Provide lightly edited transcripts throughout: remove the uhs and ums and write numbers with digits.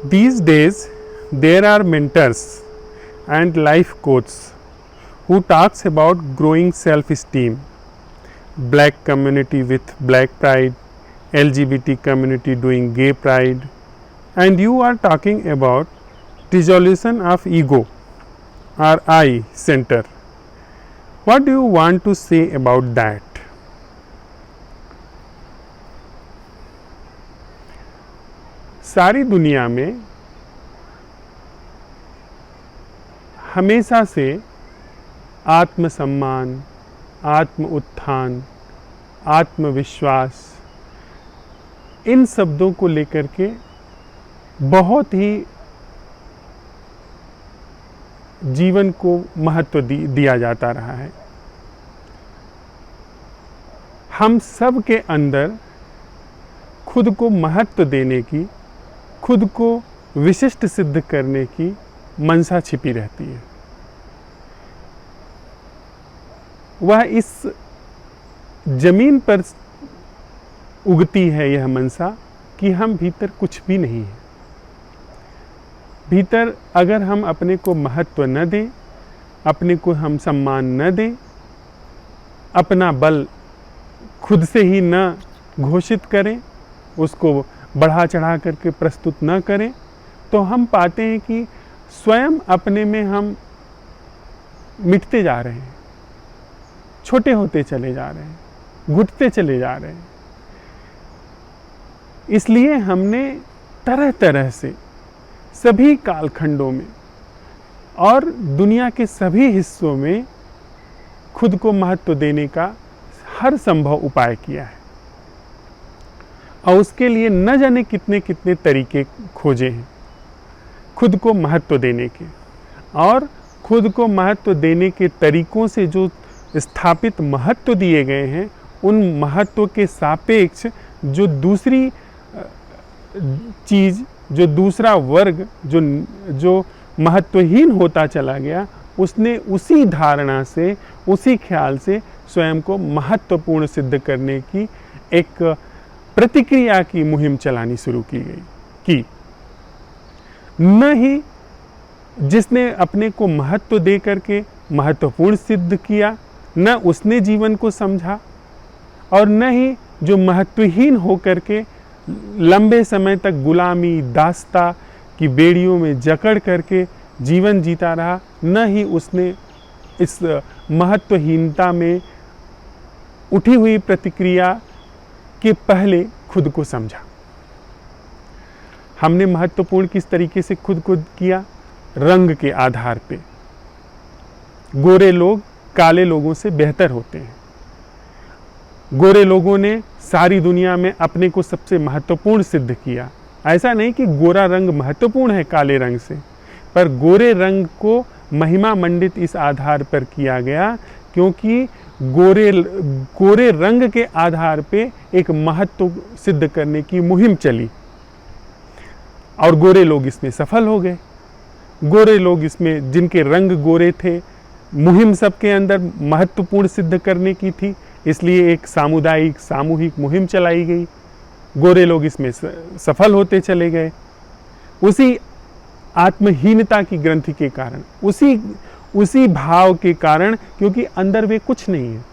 These days, there are mentors and life coaches who talks about growing self-esteem, black community with black pride, LGBT community doing gay pride, and you are talking about dissolution of ego or I center. What do you want to say about that? सारी दुनिया में हमेशा से आत्मसम्मान, आत्म उत्थान, आत्मविश्वास इन शब्दों को लेकर के बहुत ही जीवन को महत्व दिया जाता रहा है। हम सब के अंदर खुद को महत्व देने की, खुद को विशिष्ट सिद्ध करने की मनसा छिपी रहती है। वह इस जमीन पर उगती है यह मनसा कि हम भीतर कुछ भी नहीं है। भीतर अगर हम अपने को महत्व न दें, अपने को हम सम्मान न दें, अपना बल खुद से ही न घोषित करें, उसको बढ़ा चढ़ा करके प्रस्तुत न करें, तो हम पाते हैं कि स्वयं अपने में हम मिटते जा रहे हैं, छोटे होते चले जा रहे हैं, घुटते चले जा रहे हैं। इसलिए हमने तरह तरह से सभी कालखंडों में और दुनिया के सभी हिस्सों में खुद को महत्व देने का हर संभव उपाय किया है और उसके लिए न जाने कितने कितने तरीके खोजे हैं खुद को महत्व देने के। और खुद को महत्व देने के तरीकों से जो स्थापित महत्व दिए गए हैं, उन महत्व के सापेक्ष जो दूसरी चीज़, जो दूसरा वर्ग जो महत्वहीन होता चला गया, उसने उसी धारणा से, उसी ख्याल से स्वयं को महत्वपूर्ण सिद्ध करने की एक प्रतिक्रिया की मुहिम चलानी शुरू की गई। कि न ही जिसने अपने को महत्व दे करके महत्वपूर्ण सिद्ध किया, न उसने जीवन को समझा, और न ही जो महत्वहीन होकर के लंबे समय तक गुलामी, दास्ता की बेड़ियों में जकड़ करके जीवन जीता रहा, न ही उसने इस महत्वहीनता में उठी हुई प्रतिक्रिया के पहले खुद को समझा। हमने महत्वपूर्ण किस तरीके से खुद को किया? रंग के आधार पे। गोरे लोग काले लोगों से बेहतर होते हैं। गोरे लोगों ने सारी दुनिया में अपने को सबसे महत्वपूर्ण सिद्ध किया। ऐसा नहीं कि गोरा रंग महत्वपूर्ण है काले रंग से, पर गोरे रंग को महिमा मंडित इस आधार पर किया गया क्योंकि गोरे रंग के आधार पे एक महत्व सिद्ध करने की मुहिम चली और गोरे लोग इसमें सफल हो गए। गोरे लोग इसमें, जिनके रंग गोरे थे, मुहिम सबके अंदर महत्वपूर्ण सिद्ध करने की थी, इसलिए एक सामुदायिक सामूहिक मुहिम चलाई गई। गोरे लोग इसमें सफल होते चले गए। उसी आत्महीनता की ग्रंथि के कारण, उसी भाव के कारण, क्योंकि अंदर वे कुछ नहीं है।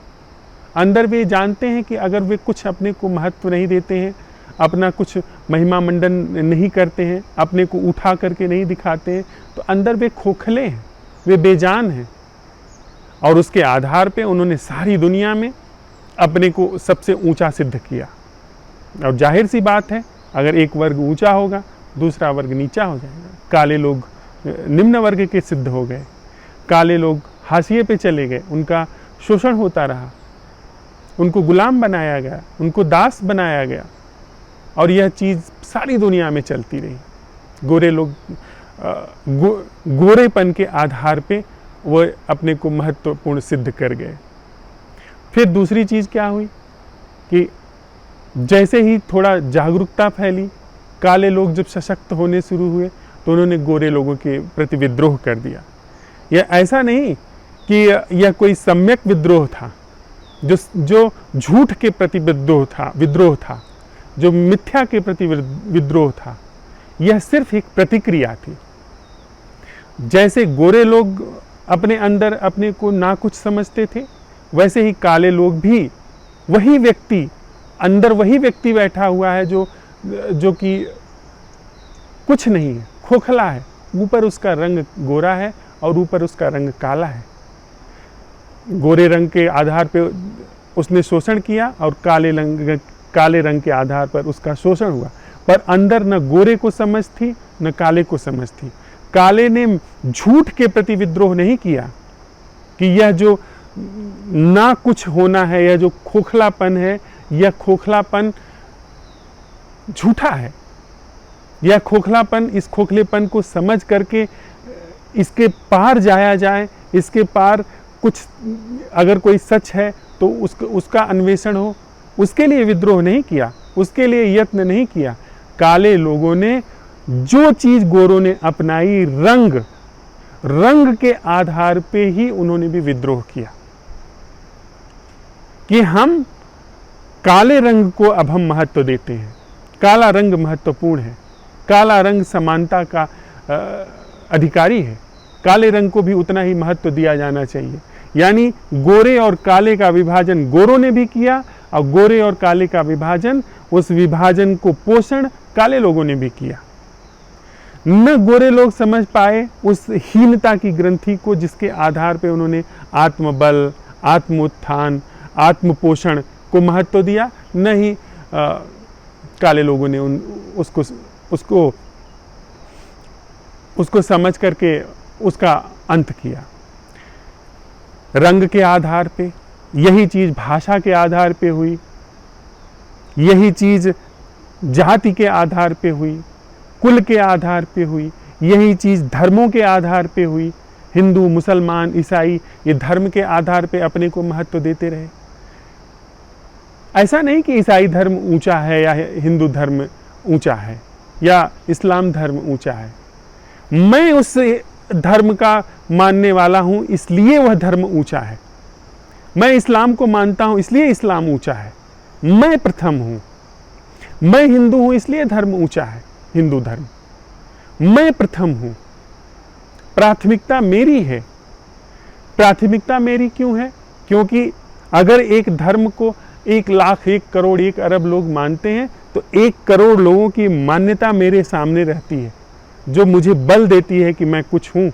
अंदर वे जानते हैं कि अगर वे कुछ अपने को महत्व नहीं देते हैं, अपना कुछ महिमा मंडन नहीं करते हैं, अपने को उठा करके नहीं दिखाते हैं, तो अंदर वे खोखले हैं, वे बेजान हैं। और उसके आधार पे उन्होंने सारी दुनिया में अपने को सबसे ऊंचा सिद्ध किया। और जाहिर सी बात है, अगर एक वर्ग ऊंचा होगा, दूसरा वर्ग नीचा हो जाएगा। काले लोग निम्न वर्ग के सिद्ध हो गए, काले लोग हाशिए पे चले गए, उनका शोषण होता रहा, उनको गुलाम बनाया गया, उनको दास बनाया गया, और यह चीज़ सारी दुनिया में चलती रही। गोरे लोग गोरेपन के आधार पे वो अपने को महत्वपूर्ण सिद्ध कर गए। फिर दूसरी चीज़ क्या हुई कि जैसे ही थोड़ा जागरूकता फैली, काले लोग जब सशक्त होने शुरू हुए, तो उन्होंने गोरे लोगों के प्रति विद्रोह कर दिया। यह ऐसा नहीं कि यह कोई सम्यक विद्रोह था, जो झूठ के प्रति विद्रोह था, जो मिथ्या के प्रति विद्रोह था। यह सिर्फ एक प्रतिक्रिया थी। जैसे गोरे लोग अपने अंदर अपने को ना कुछ समझते थे, वैसे ही काले लोग भी वही व्यक्ति अंदर वही व्यक्ति बैठा हुआ है जो कि कुछ नहीं है, खोखला है। ऊपर उसका रंग गोरा है और ऊपर उसका रंग काला है। गोरे रंग के आधार पे उसने शोषण किया और काले रंग के आधार पर उसका शोषण हुआ, पर अंदर न गोरे को समझ थी न काले को समझ थी। काले ने झूठ के प्रति विद्रोह नहीं किया कि यह जो ना कुछ होना है, यह जो खोखलापन है, यह खोखलापन झूठा है। यह खोखलापन, इस खोखलेपन को समझ करके इसके पार जाया जाए, इसके पार कुछ अगर कोई सच है तो उसका अन्वेषण हो, उसके लिए विद्रोह नहीं किया, उसके लिए यत्न नहीं किया। काले लोगों ने जो चीज गोरों ने अपनाई, रंग के आधार पे ही उन्होंने भी विद्रोह किया कि हम काले रंग को अब हम महत्व देते हैं। काला रंग महत्वपूर्ण है, काला रंग समानता का अधिकारी है, काले रंग को भी उतना ही महत्व दिया जाना चाहिए। यानी गोरे और काले का विभाजन गोरों ने भी किया और गोरे और काले का विभाजन, उस विभाजन को पोषण काले लोगों ने भी किया। न गोरे लोग समझ पाए उस हीनता की ग्रंथि को जिसके आधार पे उन्होंने आत्मबल, आत्मोत्थान, आत्मपोषण को महत्व दिया, न ही काले लोगों ने उसको समझ करके उसका अंत किया। रंग के आधार पे यही चीज भाषा के आधार पे हुई, यही चीज जाति के आधार पे हुई, कुल के आधार पे हुई, यही चीज धर्मों के आधार पे हुई। हिंदू, मुसलमान, ईसाई ये धर्म के आधार पे अपने को महत्व देते रहे। ऐसा नहीं कि ईसाई धर्म ऊंचा है या हिंदू धर्म ऊंचा है या इस्लाम धर्म ऊंचा है। मैं उस धर्म का मानने वाला हूं इसलिए वह धर्म ऊंचा है। मैं इस्लाम को मानता हूं इसलिए इस्लाम ऊंचा है। मैं प्रथम हूं। मैं हिंदू हूं इसलिए धर्म ऊंचा है, हिंदू धर्म। मैं प्रथम हूं, प्राथमिकता मेरी है। प्राथमिकता मेरी क्यों है? क्योंकि अगर एक धर्म को 1 लाख, 1 करोड़, 1 अरब लोग मानते हैं तो 1 करोड़ लोगों की मान्यता मेरे सामने रहती है, जो मुझे बल देती है कि मैं कुछ हूं।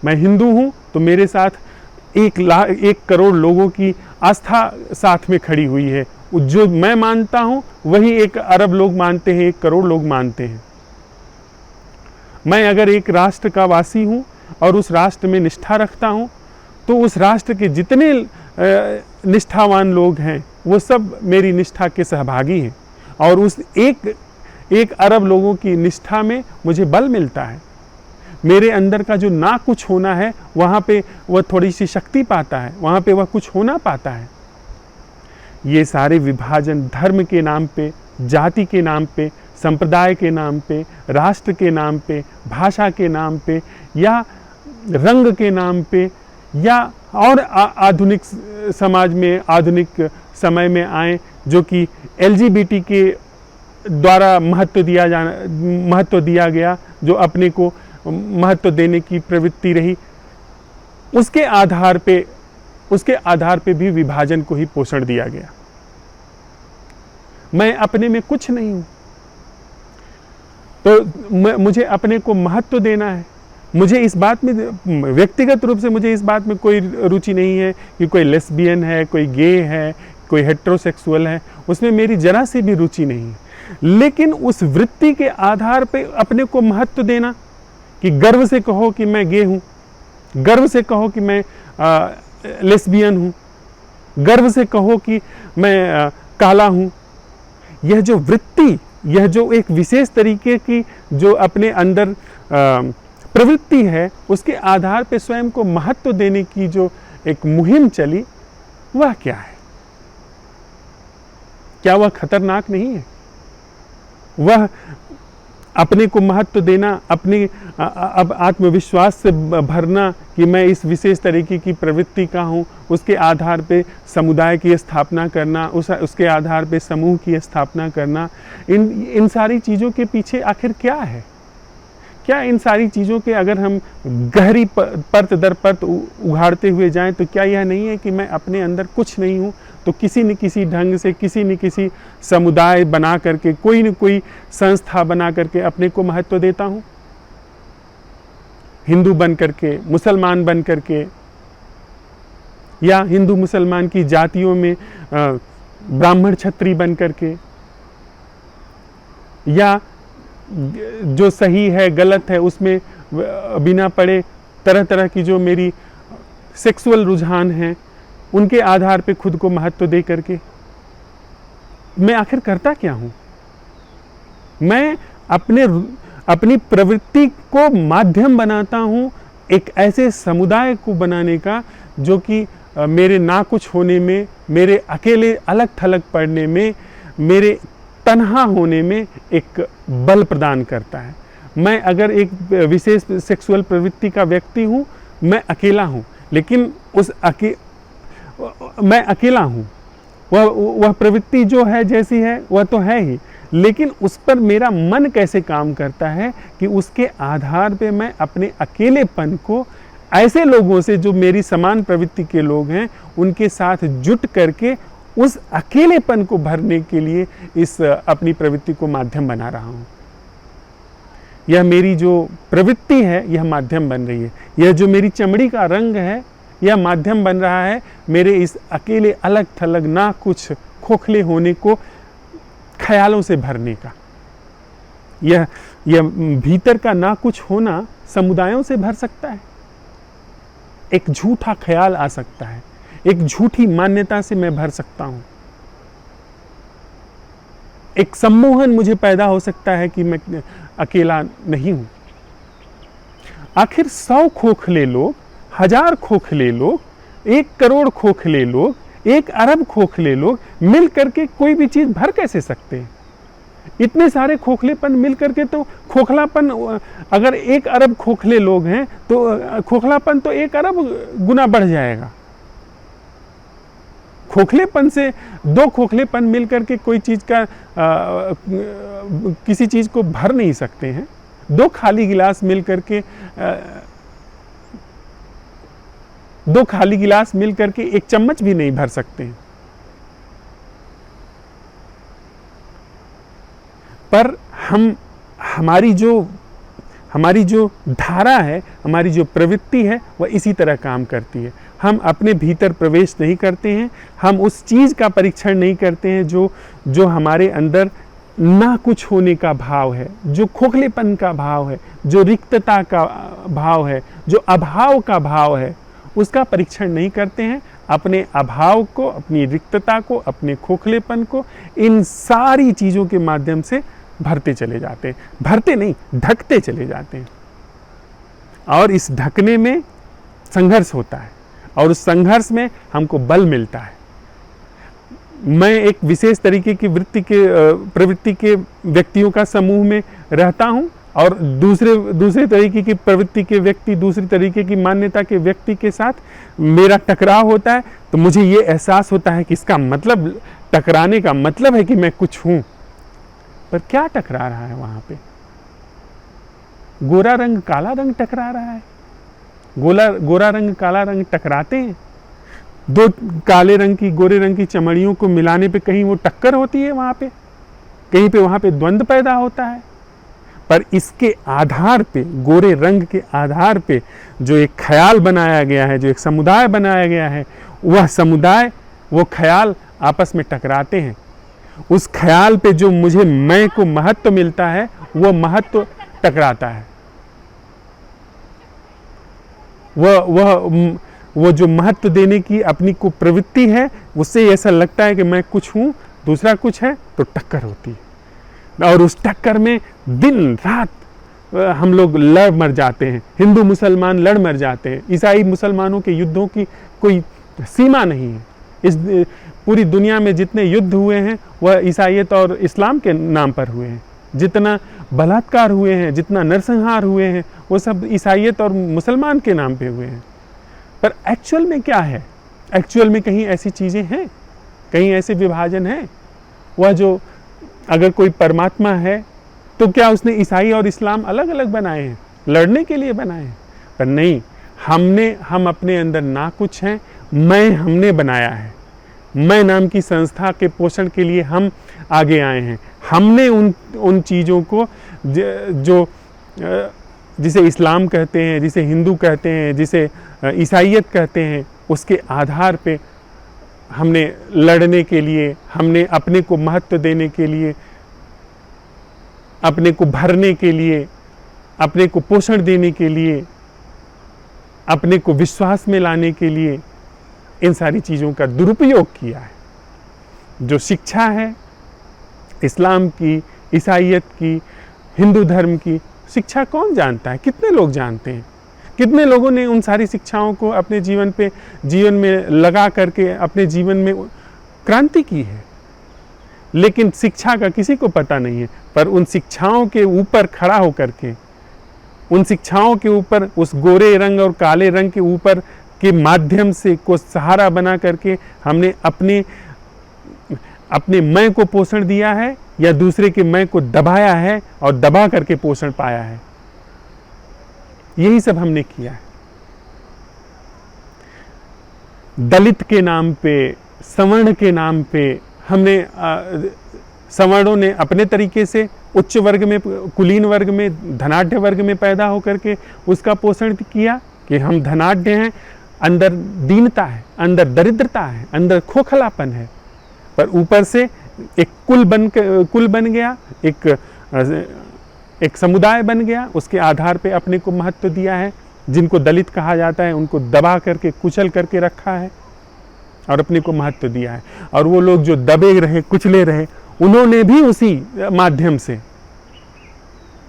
मैं हिंदू हूं तो मेरे साथ 1 करोड़ लोगों की आस्था साथ में खड़ी हुई है। जो मैं मानता हूं वही 1 अरब लोग मानते हैं, 1 करोड़ लोग मानते हैं। मैं अगर एक राष्ट्र का वासी हूं और उस राष्ट्र में निष्ठा रखता हूं तो उस राष्ट्र के जितने निष्ठावान लोग हैं वो सब मेरी निष्ठा के सहभागी हैं और उस 1 अरब लोगों की निष्ठा में मुझे बल मिलता है। मेरे अंदर का जो ना कुछ होना है वहाँ पे वह थोड़ी सी शक्ति पाता है, वहाँ पे वह कुछ होना पाता है। ये सारे विभाजन धर्म के नाम पे, जाति के नाम पे, संप्रदाय के नाम पे, राष्ट्र के नाम पे, भाषा के नाम पे या रंग के नाम पे या और आधुनिक समाज में, आधुनिक समय में आए जो कि LGBT के द्वारा महत्व दिया गया, जो अपने को महत्व देने की प्रवृत्ति रही, उसके आधार पे भी विभाजन को ही पोषण दिया गया। मैं अपने में कुछ नहीं हूं तो मुझे अपने को महत्व देना है। मुझे इस बात में व्यक्तिगत रूप से मुझे इस बात में कोई रुचि नहीं है कि कोई लेस्बियन है, कोई गे है, कोई हेट्रोसेक्सुअल है, उसमें मेरी जरा सी भी रुचि नहीं है। लेकिन उस वृत्ति के आधार पे अपने को महत्व देना कि गर्व से कहो कि मैं गे हूं, गर्व से कहो कि मैं लेस्बियन हूं, गर्व से कहो कि मैं काला हूं। यह जो वृत्ति, यह जो एक विशेष तरीके की जो अपने अंदर प्रवृत्ति है, उसके आधार पे स्वयं को महत्व देने की जो एक मुहिम चली, वह क्या है? क्या वह खतरनाक नहीं है? वह अपने को महत्व देना, अपने अब आत्मविश्वास से भरना कि मैं इस विशेष तरीके की प्रवृत्ति का हूँ, उसके आधार पे समुदाय की स्थापना करना, उसके आधार पे समूह की स्थापना करना, इन सारी चीज़ों के पीछे आखिर क्या है? क्या इन सारी चीज़ों के अगर हम गहरी परत दर परत उघाड़ते हुए जाएं तो क्या यह नहीं है कि मैं अपने अंदर कुछ नहीं हूँ, तो किसी न किसी ढंग से, किसी न किसी समुदाय बना करके, कोई न कोई संस्था बना करके अपने को महत्व देता हूँ? हिंदू बन करके, मुसलमान बन करके, या हिंदू मुसलमान की जातियों में ब्राह्मण क्षत्रिय बन करके, या जो सही है गलत है उसमें बिना पड़े तरह तरह की जो मेरी सेक्सुअल रुझान हैं उनके आधार पे खुद को महत्व दे करके मैं आखिर करता क्या हूं? मैं अपनी प्रवृत्ति को माध्यम बनाता हूं एक ऐसे समुदाय को बनाने का जो कि मेरे ना कुछ होने में, मेरे अकेले अलग थलग पड़ने में, मेरे तन्हा होने में एक बल प्रदान करता है। मैं अगर एक विशेष सेक्सुअल प्रवृत्ति का व्यक्ति हूँ, मैं अकेला हूँ, लेकिन मैं अकेला हूँ, वह प्रवृत्ति जो है जैसी है वह तो है ही, लेकिन उस पर मेरा मन कैसे काम करता है कि उसके आधार पे मैं अपने अकेलेपन को ऐसे लोगों से जो मेरी समान प्रवृत्ति के लोग हैं उनके साथ जुट करके उस अकेलेपन को भरने के लिए इस अपनी प्रवृत्ति को माध्यम बना रहा हूँ। यह मेरी जो प्रवृत्ति है यह माध्यम बन रही है। यह जो मेरी चमड़ी का रंग है यह माध्यम बन रहा है मेरे इस अकेले अलग थलग ना कुछ खोखले होने को ख्यालों से भरने का। यह भीतर का ना कुछ होना समुदायों से भर सकता है। एक झूठा ख्याल आ सकता है, एक झूठी मान्यता से मैं भर सकता हूं, एक सम्मोहन मुझे पैदा हो सकता है कि मैं अकेला नहीं हूं। आखिर 100 खोखले लोग, 1000 खोखले लोग, 1 करोड़ खोखले लोग, 1 अरब खोखले लोग मिल करके कोई भी चीज भर कैसे सकते हैं? इतने सारे खोखलेपन मिल करके तो खोखलापन, अगर 1 अरब खोखले लोग हैं तो खोखलापन तो 1 अरब गुना बढ़ जाएगा। खोखलेपन से 2 खोखलेपन मिल करके कोई चीज का किसी चीज को भर नहीं सकते हैं। 2 खाली गिलास मिल करके 2 खाली गिलास मिल करके 1 चम्मच भी नहीं भर सकते हैं। पर हमारी जो धारा है, हमारी जो प्रवृत्ति है वह इसी तरह काम करती है। हम अपने भीतर प्रवेश नहीं करते हैं, हम उस चीज़ का परीक्षण नहीं करते हैं जो हमारे अंदर ना कुछ होने का भाव है, जो खोखलेपन का भाव है, जो रिक्तता का भाव है, जो अभाव का भाव है, उसका परीक्षण नहीं करते हैं। अपने अभाव को, अपनी रिक्तता को, अपने खोखलेपन को इन सारी चीज़ों के माध्यम से भरते चले जाते हैं। भरते नहीं, ढकते चले जाते हैं। और इस ढकने में संघर्ष होता है और उस संघर्ष में हमको बल मिलता है। मैं एक विशेष तरीके की प्रवृत्ति के व्यक्तियों का समूह में रहता हूं और दूसरे तरीके की प्रवृत्ति के व्यक्ति, दूसरी तरीके की मान्यता के व्यक्ति के साथ मेरा टकराव होता है, तो मुझे ये एहसास होता है कि इसका मतलब, टकराने का मतलब है कि मैं कुछ हूं। पर क्या टकरा रहा है वहां पे? गोरा रंग काला रंग टकरा रहा है। गोरा रंग काला रंग टकराते हैं। 2 काले रंग की, गोरे रंग की चमड़ियों को मिलाने पे कहीं वो टक्कर होती है, वहां पे कहीं पे वहां पे द्वंद्व पैदा होता है। पर इसके आधार पे, गोरे रंग के आधार पे जो एक ख्याल बनाया गया है, जो एक समुदाय बनाया गया है, वह समुदाय, वो ख्याल आपस में टकराते हैं। उस ख्याल पे जो मुझे मैं को महत्व मिलता है, वह महत्व टकराता है। वो जो महत्व देने की अपनी को प्रवृत्ति है, उससे ऐसा लगता है कि मैं कुछ हूं, दूसरा कुछ है, तो टक्कर होती है। और उस टक्कर में दिन रात हम लोग लड़ मर जाते हैं। हिंदू मुसलमान लड़ मर जाते हैं। ईसाई मुसलमानों के युद्धों की कोई सीमा नहीं है। इस पूरी दुनिया में जितने युद्ध हुए हैं वह ईसाईयत और इस्लाम के नाम पर हुए हैं। जितना बलात्कार हुए हैं, जितना नरसंहार हुए हैं, वो सब ईसाइयत और मुसलमान के नाम पे हुए हैं। पर एक्चुअल में क्या है? एक्चुअल में कहीं ऐसी चीज़ें हैं? कहीं ऐसे विभाजन है? वह जो अगर कोई परमात्मा है तो क्या उसने ईसाई और इस्लाम अलग अलग बनाए हैं, लड़ने के लिए बनाए हैं? पर नहीं, हम अपने अंदर ना कुछ हैं, हमने बनाया है। मैं नाम की संस्था के पोषण के लिए हम आगे आए हैं। हमने उन चीज़ों को जो जिसे इस्लाम कहते हैं, जिसे हिंदू कहते हैं, जिसे ईसाइयत कहते हैं, उसके आधार पे हमने लड़ने के लिए, हमने अपने को महत्व देने के लिए, अपने को भरने के लिए, अपने को पोषण देने के लिए, अपने को विश्वास में लाने के लिए इन सारी चीज़ों का दुरुपयोग किया है। जो शिक्षा है इस्लाम की, ईसाइयत की, हिंदू धर्म की शिक्षा कौन जानता है? कितने लोग जानते हैं? कितने लोगों ने उन सारी शिक्षाओं को अपने जीवन में लगा करके अपने जीवन में क्रांति की है? लेकिन शिक्षा का किसी को पता नहीं है। पर उन शिक्षाओं के ऊपर खड़ा होकर के, उन शिक्षाओं के ऊपर, उस गोरे रंग और काले रंग के ऊपर के माध्यम से को सहारा बना करके हमने अपने मैं को पोषण दिया है या दूसरे के मैं को दबाया है और दबा करके पोषण पाया है? यही सब हमने किया है। दलित के नाम पे, सवर्ण के नाम पे हमने सवर्णों ने अपने तरीके से उच्च वर्ग में, कुलीन वर्ग में, धनाढ्य वर्ग में पैदा होकर के उसका पोषण किया कि हम धनाढ्य हैं, अंदर दीनता है, अंदर दरिद्रता है, अंदर खोखलापन है। पर ऊपर से एक कुल बन गया, एक समुदाय बन गया, उसके आधार पे अपने को महत्व दिया है। जिनको दलित कहा जाता है उनको दबा करके, कुचल करके रखा है और अपने को महत्व दिया है। और वो लोग जो दबे रहे, कुचले रहे, उन्होंने भी उसी माध्यम से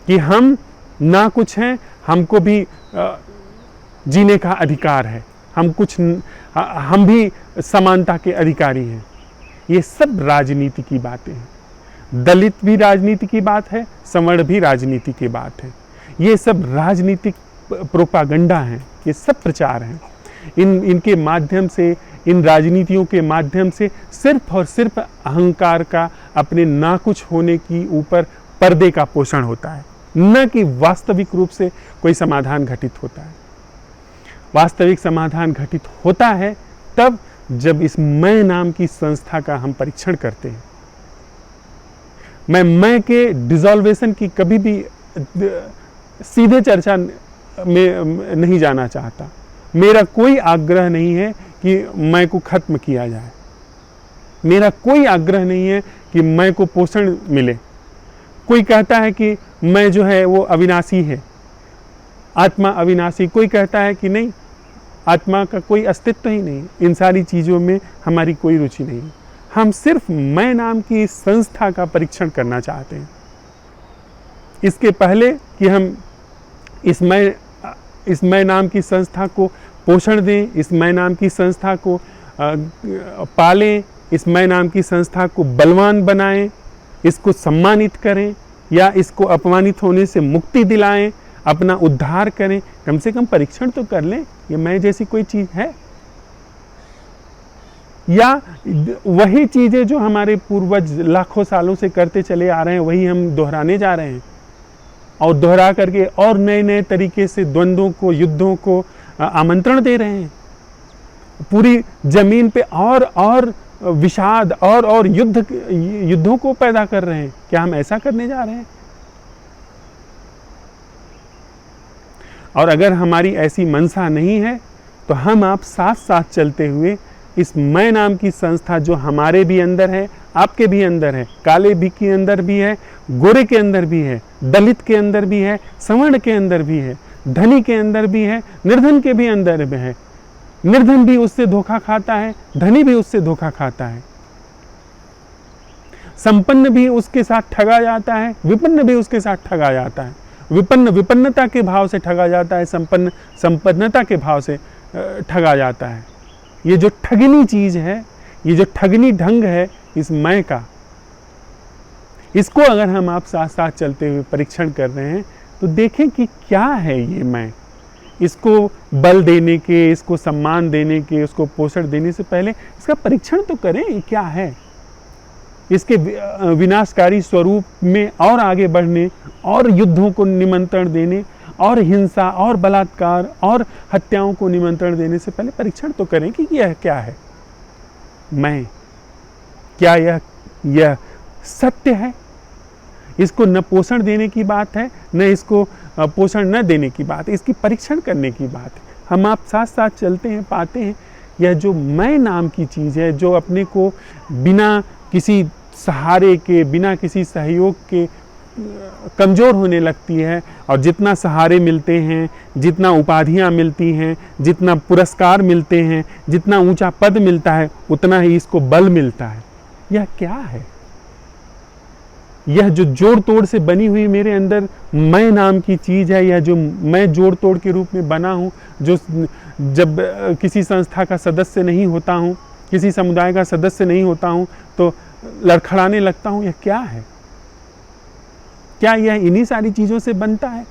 कि हम ना कुछ हैं, हमको भी जीने का अधिकार है, हम भी समानता के अधिकारी हैं। ये सब राजनीति की बातें हैं। दलित भी राजनीति की बात है, सवर्ण भी राजनीति की बात है। ये सब राजनीतिक प्रोपागंडा है, ये सब प्रचार हैं। इनके माध्यम से, इन राजनीतियों के माध्यम से सिर्फ और सिर्फ अहंकार का, अपने ना कुछ होने की ऊपर पर्दे का पोषण होता है, न कि वास्तविक रूप से कोई समाधान घटित होता है। वास्तविक समाधान घटित होता है तब जब इस मैं नाम की संस्था का हम परीक्षण करते हैं। मैं के डिसॉल्वेशन की कभी भी सीधे चर्चा में नहीं जाना चाहता। मेरा कोई आग्रह नहीं है कि मैं को खत्म किया जाए। मेरा कोई आग्रह नहीं है कि मैं को पोषण मिले। कोई कहता है कि मैं जो है वो अविनाशी है, आत्मा अविनाशी। कोई कहता है कि नहीं, आत्मा का कोई अस्तित्व ही नहीं। इन सारी चीज़ों में हमारी कोई रुचि नहीं। हम सिर्फ मैं नाम की संस्था का परीक्षण करना चाहते हैं। इसके पहले कि हम इस मैं नाम की संस्था को पोषण दें, इस मैं नाम की संस्था को पालें, इस मैं नाम की संस्था को बलवान बनाएं, इसको सम्मानित करें या इसको अपमानित होने से मुक्ति दिलाएं, अपना उद्धार करें, कम से कम परीक्षण तो कर लें ये मैं जैसी कोई चीज़ है, या वही चीज़ें जो हमारे पूर्वज लाखों सालों से करते चले आ रहे हैं वही हम दोहराने जा रहे हैं और दोहरा करके और नए नए तरीके से द्वंद्वों को, युद्धों को आमंत्रण दे रहे हैं। पूरी जमीन पे और विषाद और युद्धों को पैदा कर रहे हैं। क्या हम ऐसा करने जा रहे हैं? और अगर हमारी ऐसी मनसा नहीं है तो हम आप साथ साथ चलते हुए इस मैं नाम की संस्था जो हमारे भी अंदर है, आपके भी अंदर है, काले भी के अंदर भी है, गोरे के अंदर भी है, दलित के अंदर भी है, सवर्ण के अंदर भी है, धनी के अंदर भी है, निर्धन के भी अंदर भी है। निर्धन भी उससे धोखा खाता है, धनी भी उससे धोखा खाता है, संपन्न भी उसके साथ ठगा जाता है, विपन्न भी उसके साथ ठगा जाता है। विपन्न विपन्नता के भाव से ठगा जाता है, संपन्न संपन्नता के भाव से ठगा जाता है। ये जो ठगनी चीज़ है, ये जो ठगनी ढंग है इस मैं का, इसको अगर हम आप साथ साथ चलते हुए परीक्षण कर रहे हैं तो देखें कि क्या है ये मैं। इसको बल देने के, इसको सम्मान देने के, उसको पोषण देने से पहले इसका परीक्षण तो करें ये क्या है। इसके विनाशकारी स्वरूप में और आगे बढ़ने और युद्धों को निमंत्रण देने और हिंसा और बलात्कार और हत्याओं को निमंत्रण देने से पहले परीक्षण तो करें कि यह क्या है मैं। क्या यह सत्य है? इसको न पोषण देने की बात है, न इसको पोषण न देने की बात है, इसकी परीक्षण करने की बात है। हम आप साथ साथ चलते हैं, पाते हैं यह जो मैं नाम की चीज़ है, जो अपने को बिना किसी सहारे के, बिना किसी सहयोग के कमज़ोर होने लगती है। और जितना सहारे मिलते हैं, जितना उपाधियां मिलती हैं, जितना पुरस्कार मिलते हैं, जितना ऊंचा पद मिलता है, उतना ही इसको बल मिलता है। यह क्या है? यह जो जोड़ तोड़ से बनी हुई मेरे अंदर मैं नाम की चीज़ है, यह जो मैं जोड़ तोड़ के रूप में बना हूँ, जो जब किसी संस्था का सदस्य नहीं होता हूँ, किसी समुदाय का सदस्य नहीं होता हूँ तो लड़खड़ाने लगता हूँ, यह क्या है? क्या यह इन्हीं सारी चीज़ों से बनता है?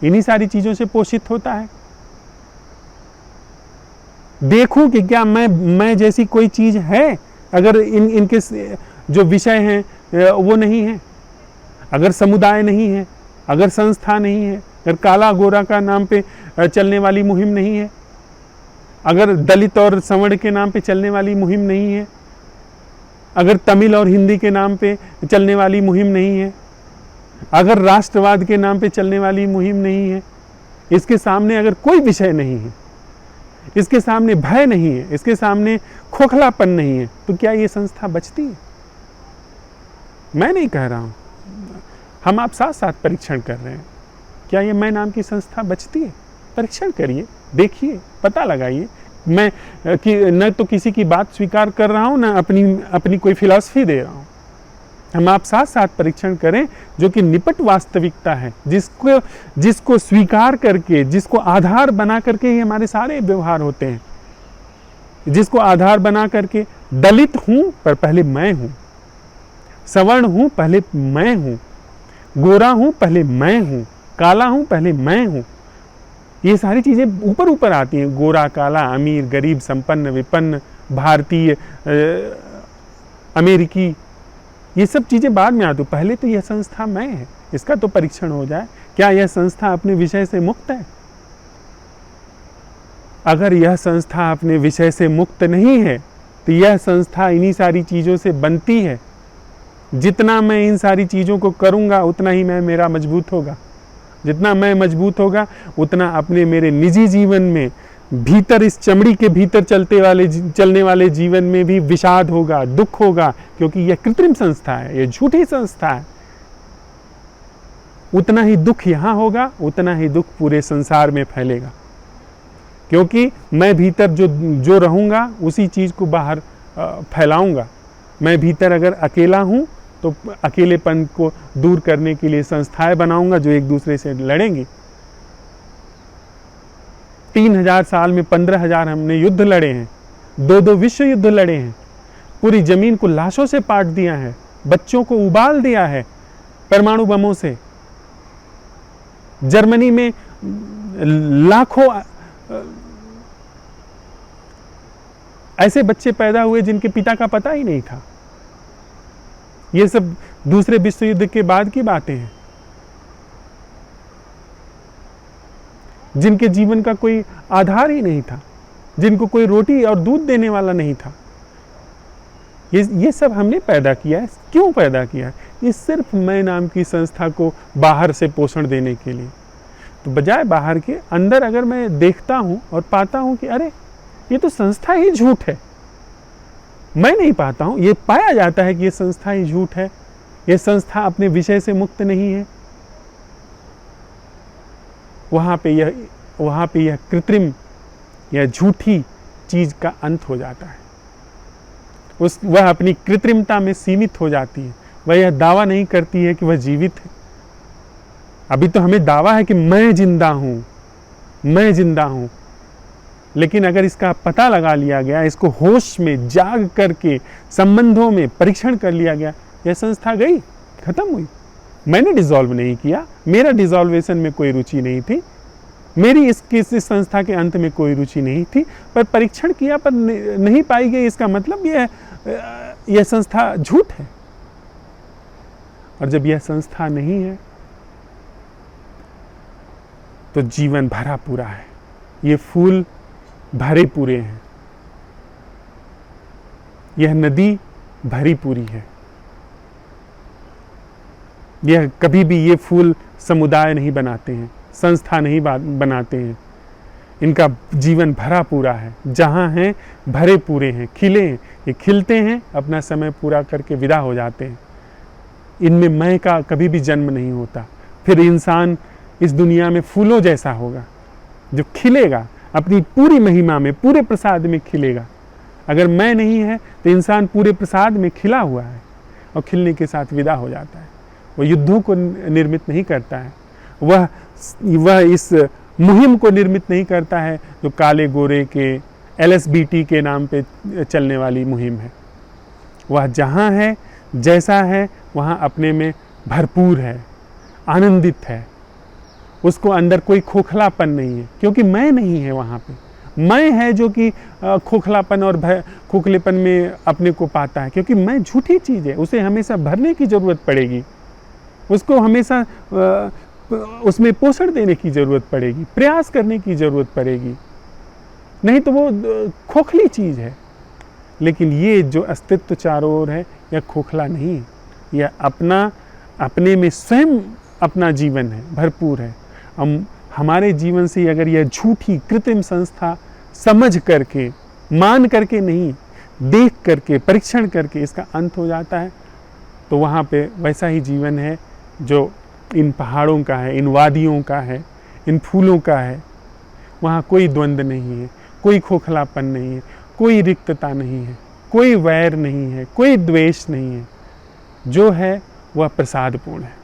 इन्हीं सारी चीज़ों से पोषित होता है? देखूं कि क्या मैं जैसी कोई चीज़ है? अगर इनके जो विषय हैं वो नहीं है, अगर समुदाय नहीं है, अगर संस्था नहीं है, अगर काला गोरा का नाम पे चलने वाली मुहिम नहीं है, अगर दलित और सवर्ण के नाम पे चलने वाली मुहिम नहीं है, अगर तमिल और हिंदी के नाम पे चलने वाली मुहिम नहीं है, अगर राष्ट्रवाद के नाम पे चलने वाली मुहिम नहीं है, इसके सामने अगर कोई विषय नहीं है, इसके सामने भय नहीं है, इसके सामने खोखलापन नहीं है, तो क्या ये संस्था बचती है? मैं नहीं कह रहा हूं, हम आप साथ साथ परीक्षण कर रहे हैं। क्या ये मैं नाम की संस्था बचती है? परीक्षण करिए, देखिए, पता लगाइए। मैं न तो किसी की बात स्वीकार कर रहा हूं, न अपनी कोई फिलॉसफी दे रहा हूं। हम आप साथ साथ परीक्षण करें जो कि निपट वास्तविकता है, जिसको स्वीकार करके, जिसको आधार बना करके ही हमारे सारे व्यवहार होते हैं। जिसको आधार बना करके दलित हूं पर पहले मैं हूं, सवर्ण हूं पहले मैं हूं, गोरा हूं पहले मैं हूं, काला हूं पहले मैं हूं। ये सारी चीजें ऊपर ऊपर आती हैं, गोरा, काला, अमीर, गरीब, संपन्न, विपन्न, भारतीय, अमेरिकी, ये सब चीजें बाद में आती। पहले तो यह संस्था मैं है, इसका तो परीक्षण हो जाए। क्या यह संस्था अपने विषय से मुक्त है? अगर यह संस्था अपने विषय से मुक्त नहीं है तो यह संस्था इन्हीं सारी चीजों से बनती है। जितना मैं इन सारी चीजों को करूंगा उतना ही मेरा मजबूत होगा। जितना मैं मजबूत होगा उतना अपने मेरे निजी जीवन में, भीतर इस चमड़ी के भीतर चलने वाले जीवन में भी विषाद होगा, दुख होगा, क्योंकि यह कृत्रिम संस्था है, यह झूठी संस्था है। उतना ही दुख यहां होगा, उतना ही दुख पूरे संसार में फैलेगा, क्योंकि मैं भीतर जो रहूंगा उसी चीज को बाहर फैलाऊंगा। मैं भीतर अगर अकेला हूं तो अकेलेपन को दूर करने के लिए संस्थाएं बनाऊंगा जो एक दूसरे से लड़ेंगी। 3000 साल में 15,000 हमने युद्ध लड़े हैं, 2 विश्व युद्ध लड़े हैं, पूरी जमीन को लाशों से पाट दिया है, बच्चों को उबाल दिया है परमाणु बमों से। जर्मनी में लाखों ऐसे बच्चे पैदा हुए जिनके पिता का पता ही नहीं था। ये सब दूसरे विश्व युद्ध के बाद की बातें हैं, जिनके जीवन का कोई आधार ही नहीं था, जिनको कोई रोटी और दूध देने वाला नहीं था। ये सब हमने पैदा किया है। क्यों पैदा किया है? ये सिर्फ मैं नाम की संस्था को बाहर से पोषण देने के लिए। तो बजाय बाहर के, अंदर अगर मैं देखता हूं और पाता हूं कि अरे ये तो संस्था ही झूठ है, मैं नहीं पाता हूं, ये पाया जाता है कि ये संस्था ही झूठ है, ये संस्था अपने विषय से मुक्त नहीं है, वहां पे यह कृत्रिम, यह झूठी चीज का अंत हो जाता है। वह अपनी कृत्रिमता में सीमित हो जाती है। वह यह दावा नहीं करती है कि वह जीवित है। अभी तो हमें दावा है कि मैं जिंदा हूं, मैं जिंदा हूं, लेकिन अगर इसका पता लगा लिया गया, इसको होश में जाग करके संबंधों में परीक्षण कर लिया गया, यह संस्था गई, खत्म हुई। मैंने डिसॉल्व नहीं किया, मेरा डिसॉल्वेशन में कोई रुचि नहीं थी, मेरी इस संस्था के अंत में कोई रुचि नहीं थी, पर परीक्षण किया पर नहीं पाई गई, इसका मतलब यह संस्था झूठ है। और जब यह संस्था नहीं है तो जीवन भरा पूरा है, ये फूल भरे पूरे हैं, यह नदी भरी पूरी है। यह कभी भी ये फूल समुदाय नहीं बनाते हैं, संस्था नहीं बनाते हैं, इनका जीवन भरा पूरा है। जहाँ हैं भरे पूरे हैं, खिले हैं, ये खिलते हैं, अपना समय पूरा करके विदा हो जाते हैं। इनमें मैं का कभी भी जन्म नहीं होता। फिर इंसान इस दुनिया में फूलों जैसा होगा, जो खिलेगा अपनी पूरी महिमा में, पूरे प्रसाद में खिलेगा। अगर मैं नहीं है तो इंसान पूरे प्रसाद में खिला हुआ है और खिलने के साथ विदा हो जाता है। वह युद्धों को निर्मित नहीं करता है, वह इस मुहिम को निर्मित नहीं करता है जो काले गोरे के LSBT के नाम पे चलने वाली मुहिम है। वह जहाँ है, जैसा है, वहाँ अपने में भरपूर है, आनंदित है, उसको अंदर कोई खोखलापन नहीं है, क्योंकि मैं नहीं है वहाँ पे। मैं है जो कि खोखलापन और खोखलेपन में अपने को पाता है, क्योंकि मैं झूठी चीज़ है, उसे हमेशा भरने की ज़रूरत पड़ेगी, उसको हमेशा उसमें पोषण देने की ज़रूरत पड़ेगी, प्रयास करने की ज़रूरत पड़ेगी, नहीं तो वो खोखली चीज़ है। लेकिन ये जो अस्तित्व चारों ओर है, यह खोखला नहीं है, यह अपने में स्वयं अपना जीवन है, भरपूर है। हमारे जीवन से अगर यह झूठी कृत्रिम संस्था समझ करके, मान करके नहीं, देख करके, परीक्षण करके इसका अंत हो जाता है, तो वहाँ पे वैसा ही जीवन है जो इन पहाड़ों का है, इन वादियों का है, इन फूलों का है। वहाँ कोई द्वंद्व नहीं है, कोई खोखलापन नहीं है, कोई रिक्तता नहीं है, कोई वैर नहीं है, कोई द्वेष नहीं है। जो है वह प्रसादपूर्ण है।